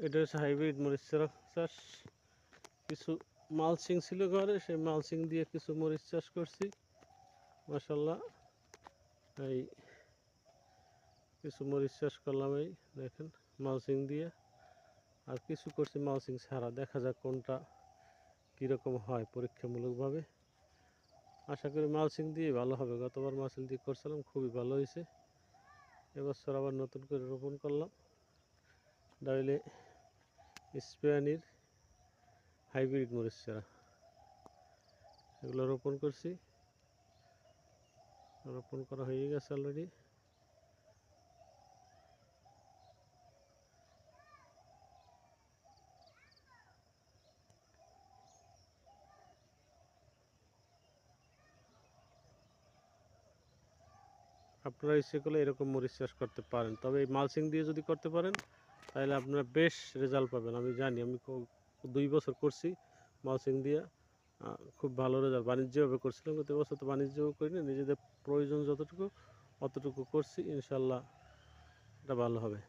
এটা হচ্ছে হাইব্রিড মরিচ চাষ। কিছু মালচিং ছিল ঘরে, সেই মালচিং দিয়ে কিছু মরিচ চাষ করছি মাশাআল্লাহ। এই কিছু মরিচ চাষ করলাম, এই দেখেন মালচিং দিয়ে, আর কিছু করছি মালচিং ছাড়া। দেখা যাক কোনটা কীরকম হয় পরীক্ষামূলকভাবে। আশা করি মালচিং দিয়ে ভালো হবে। গতবার মালচিং দিয়ে করছিলাম, খুবই ভালো হয়েছে। এবছর আবার নতুন করে রোপণ করলাম। ডাইলে স্পেয়ানির হাইব্রিড মরিচ চারা, এগুলো রোপণ করছি, রোপণ করা হয়ে গেছে অলরেডি। আপনারা ইচ্ছে করলে এরকম মরিচ চাষ করতে পারেন, তবে এই মালচিং দিয়ে যদি করতে পারেন তাহলে আপনারা বেশ রেজাল্ট পাবেন। আমি জানি, আমি 2 বছর করছি মালচিং দিয়ে, খুব ভালো রেজাল্ট। বাণিজ্যভাবে করছিলাম, গত বছর তো বাণিজ্যও করিনি, নিজেদের প্রয়োজন যতটুকু অতটুকু করছি। ইনশাল্লাহ এটা ভালো হবে।